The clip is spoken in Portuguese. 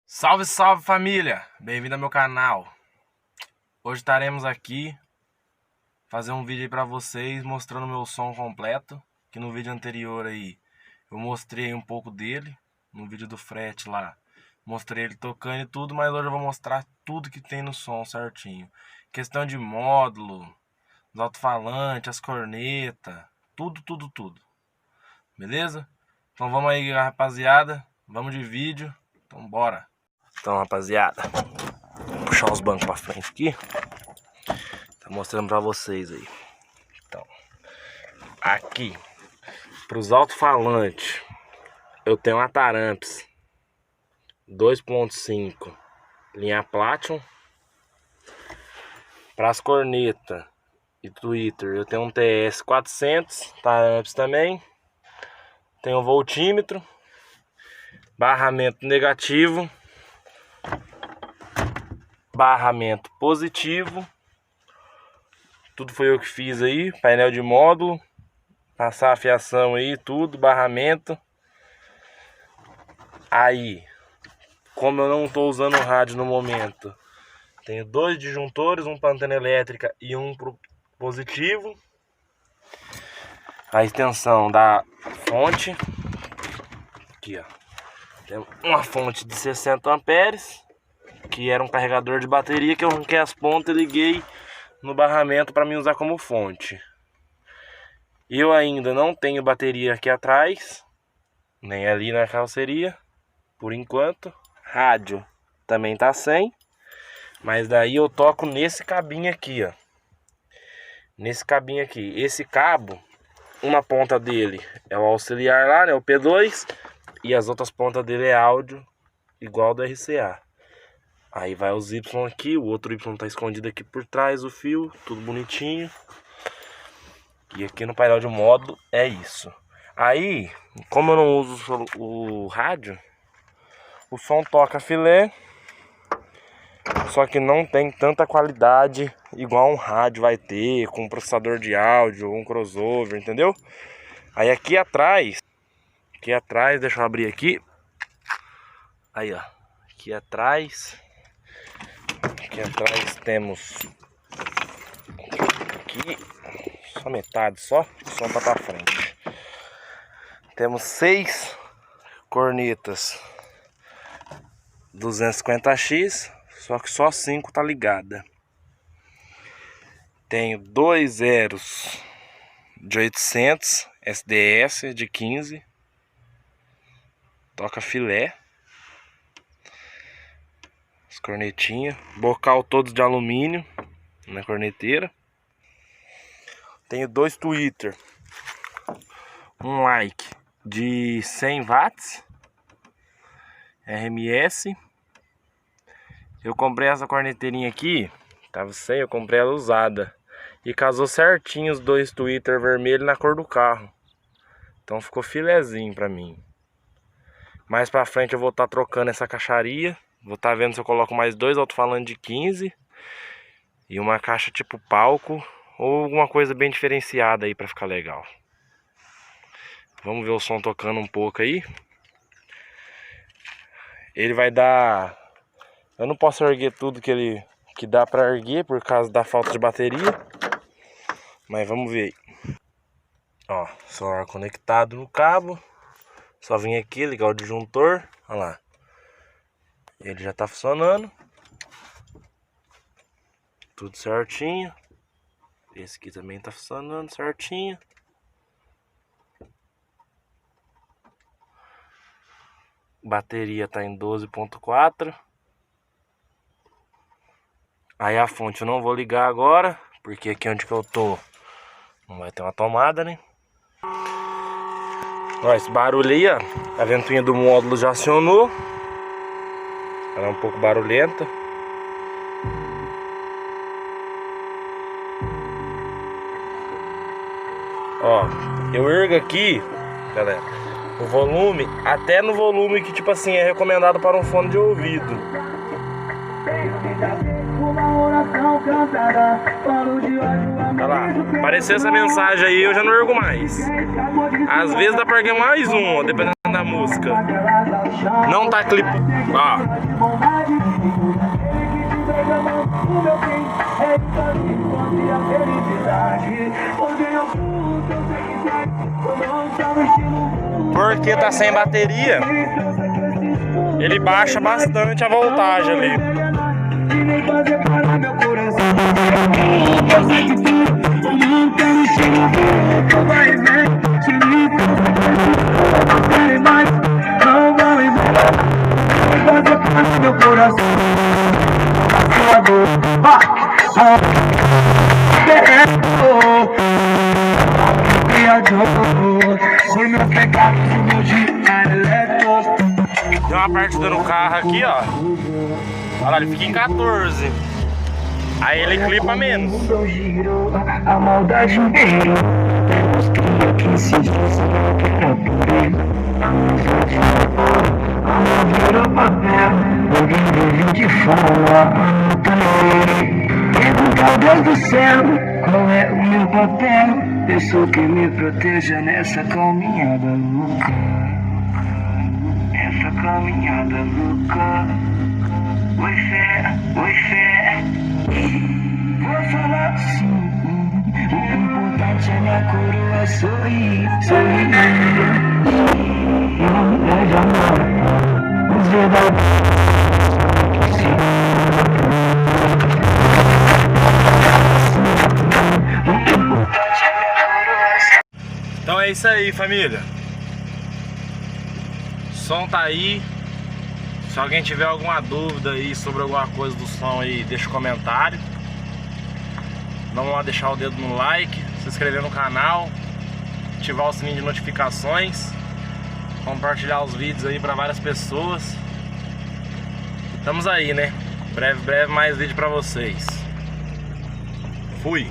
Salve, salve família! Bem-vindo ao meu canal. Hoje estaremos aqui fazer um vídeo aí pra vocês mostrando o meu som completo. Que no vídeo anterior aí eu mostrei um pouco dele, no vídeo do frete lá. Mostrei ele tocando e tudo, mas hoje eu vou mostrar tudo que tem no som certinho. Questão de módulo, os alto-falantes, as cornetas, tudo. Beleza? Então vamos aí, rapaziada. Vamos de vídeo. Então bora. Então, rapaziada, vou puxar os bancos pra frente aqui. Tá mostrando pra vocês aí. Então, aqui, pros alto-falantes, eu tenho uma Taramps 2.5 linha Platinum. Pras cornetas e Twitter, eu tenho um TS 400 Taramps também. Tenho um voltímetro, barramento negativo, barramento positivo. Tudo foi eu que fiz aí. Painel de módulo, passar a fiação aí, tudo, barramento. Aí, como eu não estou usando o rádio no momento, tenho dois disjuntores, um para antena elétrica e um pro positivo. A extensão da fonte aqui, ó, tem uma fonte de 60 amperes, que era um carregador de bateria, que eu arranquei as pontas e liguei no barramento para mim usar como fonte. Eu ainda não tenho bateria aqui atrás, nem ali na carroceria, por enquanto. Rádio também tá sem, mas daí eu toco nesse cabinho aqui, ó. Nesse cabinho aqui. Esse cabo, uma ponta dele é o auxiliar lá, né, o P2, e as outras pontas dele é áudio, igual do RCA. Aí vai os Y aqui, o outro Y tá escondido aqui por trás, o fio, tudo bonitinho. E aqui no painel de módulo é isso. Aí, como eu não uso o rádio, o som toca filé, só que não tem tanta qualidade igual um rádio vai ter, com um processador de áudio, um crossover, entendeu? Aí aqui atrás, deixa eu abrir aqui. Aí, ó, aqui atrás temos aqui só metade só, o som tá pra frente. Temos 6 cornetas 250x, só que só 5 tá ligada. Tenho 2 zeros de 800 SDS de 15, toca filé. As cornetinhas, bocal todos de alumínio na corneteira. Tenho 2 Twitter, um like de 100 watts RMS. Eu comprei essa corneteirinha aqui, tava sem, eu comprei ela usada, e casou certinho os 2 Twitter vermelho na cor do carro. Então ficou filezinho pra mim. Mais pra frente eu vou estar trocando essa caixaria. Vou estar vendo se eu coloco mais 2 alto-falantes de 15 e uma caixa tipo palco, ou alguma coisa bem diferenciada aí pra ficar legal. Vamos ver o som tocando um pouco aí. Ele vai dar... Eu não posso erguer tudo que dá pra erguer por causa da falta de bateria, mas vamos ver aí. Ó, celular conectado no cabo. Só vim aqui ligar o disjuntor. Olha lá. Ele já tá funcionando. Tudo certinho. Esse aqui também tá funcionando certinho. Bateria tá em 12.4. Aí a fonte eu não vou ligar agora, porque aqui onde que eu tô não vai ter uma tomada, né? Ó, esse barulho aí, ó, a ventoinha do módulo já acionou. Ela é um pouco barulhenta. Ó, eu ergo aqui, galera, o volume, até no volume que tipo assim é recomendado para um fone de ouvido. Olha lá, apareceu essa mensagem aí, eu já não ergo mais. Às vezes dá pra erguer mais um, ó, dependendo da música. Não tá clipe. Ó, Porque tá sem bateria, ele baixa bastante a voltagem ali. Deu uma partida no carro aqui, ó. Olha lá, ele fica em 14. Aí ele clipa menos. A maldade veio. Que se virou papel. Alguém de fora. Pergunta ao Deus do céu qual é o meu papel. Eu sou quem me proteja nessa caminhada louca. Essa caminhada louca. Oi fé. Vou falar assim. O importante é minha coroa sorrir. Não me leve a mão. Os verdadeiros. Então é isso aí, família. O som tá aí. Se alguém tiver alguma dúvida aí sobre alguma coisa do som aí, deixa um comentário. Vamos lá deixar o dedo no like, se inscrever no canal, ativar o sininho de notificações, compartilhar os vídeos aí para várias pessoas. Estamos aí, né? Breve mais vídeo para vocês. Fui!